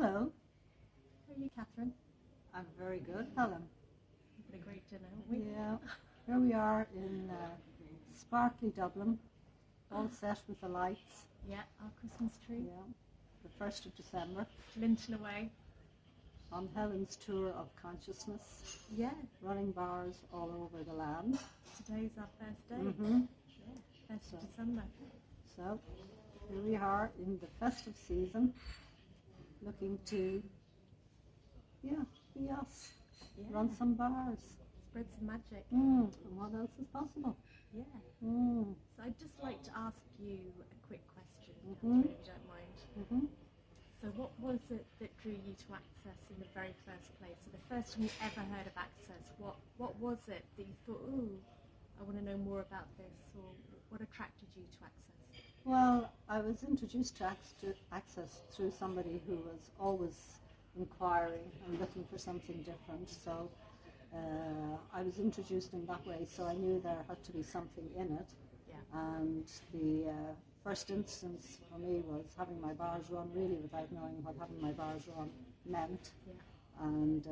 Hello, How are you, Catherine? I'm very good, Helen. We've had a great dinner, haven't we? Yeah, here we are in sparkly Dublin, all set with the lights. Yeah, our Christmas tree. Yeah, the 1st of December, Glinting away. on Helen's tour of consciousness, Yeah, running bars all over the land. today's our first day. Mm-hmm. Yeah, 1st of December. So here we are in the festive season, looking to, be us, Yeah, run some bars. spread some magic. And what else is possible? Yeah. Mm. So I'd just like to ask you a quick question, Mhm. Catherine, if you don't mind. Mm-hmm. So what was it that drew you to Access in the very first place? So the first time you ever heard of Access, what was it that you thought, ooh, I want to know more about this, or what attracted you to Access? Well, I was introduced to Access through somebody who was always inquiring and looking for something different. So I was introduced in that way, so I knew there had to be something in it. Yeah. And the first instance for me was having my bars run, really without knowing what having my bars run meant. Yeah. And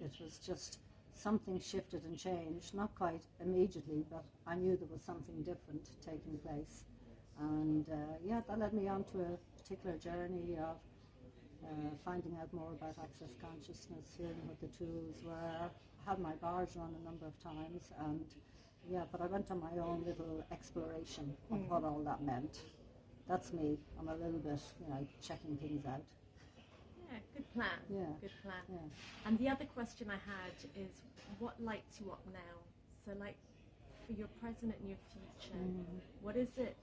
it was just something shifted and changed, not quite immediately, but I knew there was something different taking place. And that led me on to a particular journey of finding out more about Access Consciousness, hearing what the tools were. I had my bars run a number of times, and but I went on my own little exploration of what all that meant. That's me. I'm a little bit, checking things out. Yeah, good plan. Yeah. Good plan. Yeah. And the other question I had is, what lights you up now? So, like, for your present and your future, what is it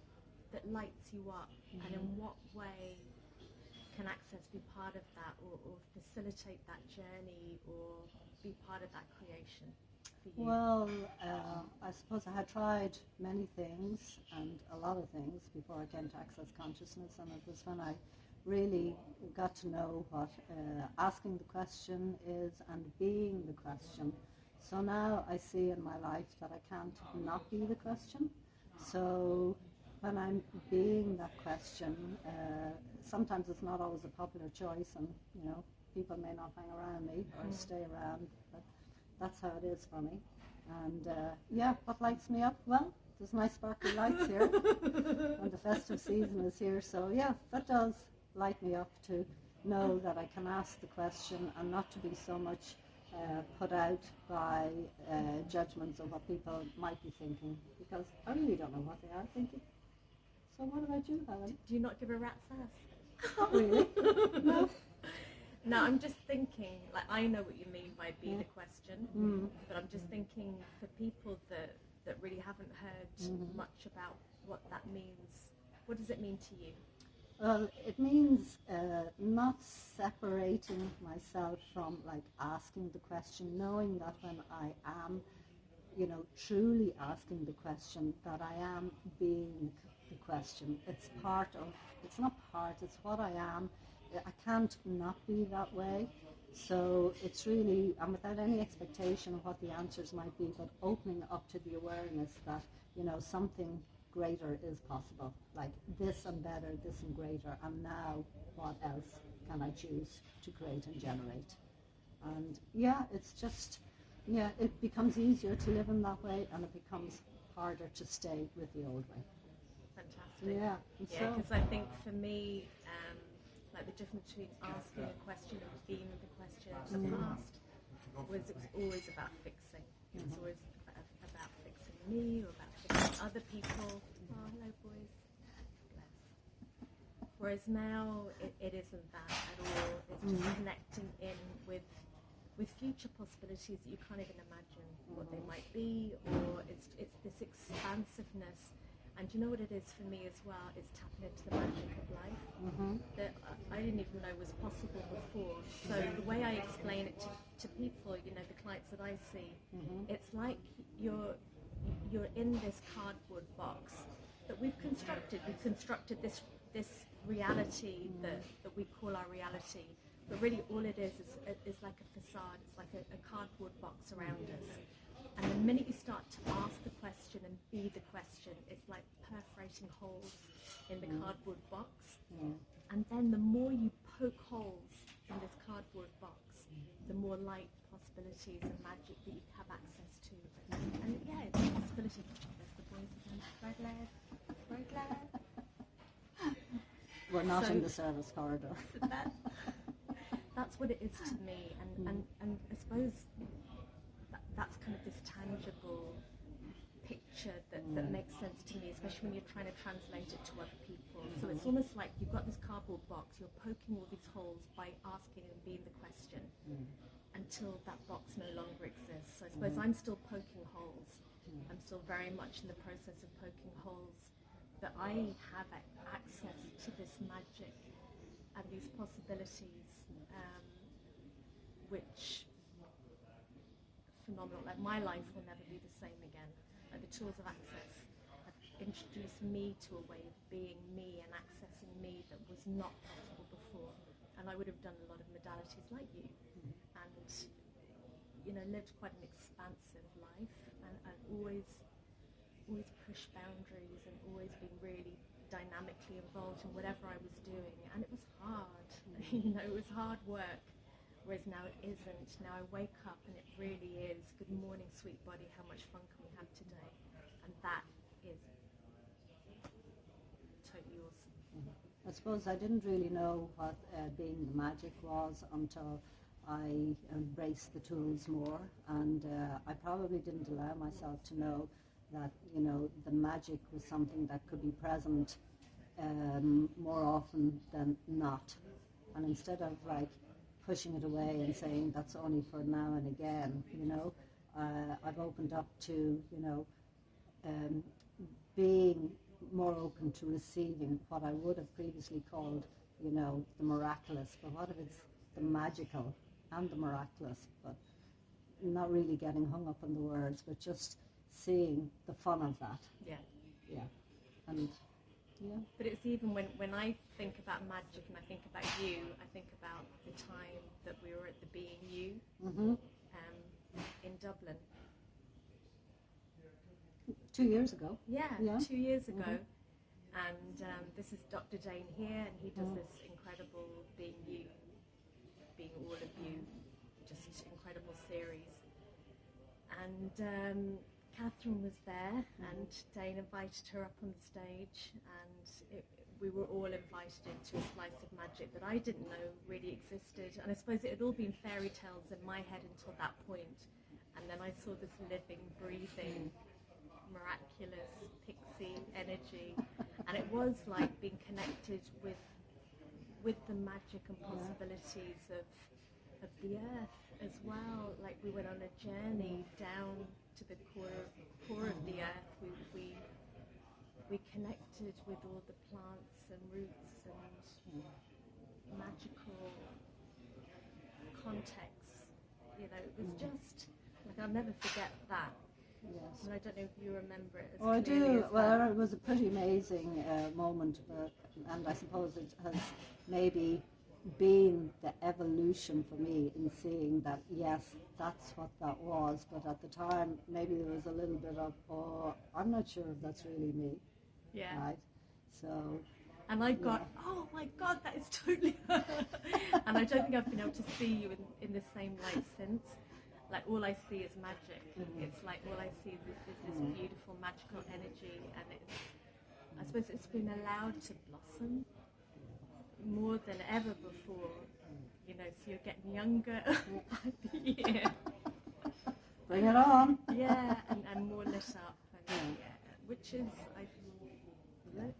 that lights you up, and in what way can Access be part of that, or facilitate that journey, or be part of that creation for you? Well, I suppose I had tried many things and a lot of things before I came to Access Consciousness, and it was when I really got to know what asking the question is and being the question. So now I see in my life that I can't not be the question. So when I'm being that question, sometimes it's not always a popular choice, and people may not hang around me or stay around, but that's how it is for me. And what lights me up? Well, there's nice sparkly lights here, and the festive season is here. So that does light me up to know that I can ask the question and not to be so much put out by judgments of what people might be thinking, because I really don't know what they are thinking. So what about you, Helen? Do you not give a rat's ass? Not really. No. No, I'm just thinking, like, I know what you mean by be the question, but I'm just thinking for people that really haven't heard much about what that means, what does it mean to you? Well, it means not separating myself from asking the question, knowing that when I am, truly asking the question, that I am being the question. It's what I am. I can't not be that way. So it's really, I'm without any expectation of what the answers might be, but opening up to the awareness that, something greater is possible, like this and better, this and greater, and now what else can I choose to create and generate? And it's just, it becomes easier to live in that way, and it becomes harder to stay with the old way. Fantastic. Yeah. Because I think for me, like the difference between asking a question and being the question in the past was it was always about fixing. It was always about fixing me or about fixing other people. Oh, hello, boys. Bless. Whereas now it isn't that at all. It's just connecting in with future possibilities that you can't even imagine what they might be, or it's this expansiveness. And do you know what it is for me as well? It's tapping into the magic of life that I didn't even know was possible before. So the way I explain it to people, the clients that I see, it's like you're in this cardboard box that we've constructed. We've constructed this reality that we call our reality. But really all it is like a facade. It's like a cardboard box around us. And the minute you start to ask the question and be the question, it's like perforating holes in the cardboard box. And then the more you poke holes in this cardboard box, the more light possibilities and magic that you have access to. And yeah, it's a possibility. There's the boys again. Right leg, right leg. We're not in the service corridor. That's what it is to me, and I suppose that's kind of this tangible picture that makes sense to me, especially when you're trying to translate it to other people. So it's almost like you've got this cardboard box, you're poking all these holes by asking and being the question until that box no longer exists. So I suppose I'm still poking holes. I'm still very much in the process of poking holes, but I have access to this magic and these possibilities, which phenomenal. Like, my life will never be the same again. Like, the tools of access have introduced me to a way of being me and accessing me that was not possible before. And I would have done a lot of modalities like you, and lived quite an expansive life, and always pushed boundaries and always been really dynamically involved in whatever I was doing. And it was hard, it was hard work. Whereas now it isn't. Now I wake up and it really is, good morning, sweet body, how much fun can we have today? And that is totally awesome. I suppose I didn't really know what being the magic was until I embraced the tools more, and I probably didn't allow myself to know that, the magic was something that could be present more often than not. And instead of pushing it away and saying that's only for now and again, I've opened up to, being more open to receiving what I would have previously called, the miraculous, but what if it's the magical and the miraculous, but not really getting hung up on the words, but just seeing the fun of that. Yeah. And yeah. But it's even when I think about magic and I think about you, I think about the time that we were at the Being You in Dublin. 2 years ago. Yeah. 2 years ago. And this is Dr. Dane here, and he does this incredible Being You, Being All of You, just incredible series. And Catherine was there, and Dane invited her up on the stage, and we were all invited into a slice of magic that I didn't know really existed. And I suppose it had all been fairy tales in my head until that point. And then I saw this living, breathing, miraculous pixie energy, and it was like being connected with the magic and possibilities of the earth as well. Like, we went on a journey down to the core of the earth. We connected with all the plants and roots and magical contexts. It was just like, I'll never forget that. Yes. And I don't know if you remember it as I clearly do. as that. Well, it was a pretty amazing moment, and I suppose it has maybe been the evolution for me in seeing that, yes, that's what that was, but at the time maybe there was a little bit of, I'm not sure if that's really me. Yeah. Right? So. And I got, oh my God, that is totally her. And I don't think I've been able to see you in the same light since. Like, all I see is magic. It's like, all I see is this beautiful magical energy, and I suppose it's been allowed to blossom more than ever before, so you're getting younger by the year. Bring it on. Yeah, and more lit up, and which is, look,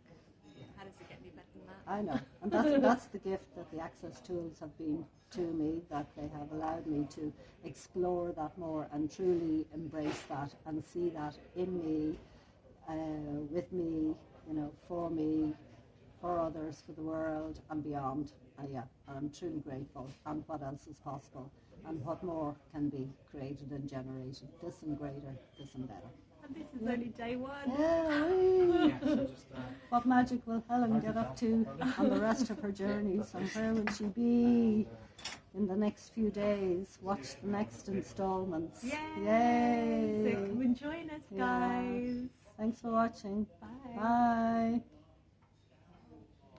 how does it get any better than that? I know, and that's the gift that the Access tools have been to me, that they have allowed me to explore that more and truly embrace that and see that in me, with me, for me, for others, for the world and beyond. And I'm truly grateful, and what else is possible, and what more can be created and generated. This and greater, this and better. And this is only day one. What magic will Helen get up to on the rest of her journeys, and where will she be in the next few days? Watch the next installments. Yay! So come and join us, guys. Thanks for watching. Bye. Bye.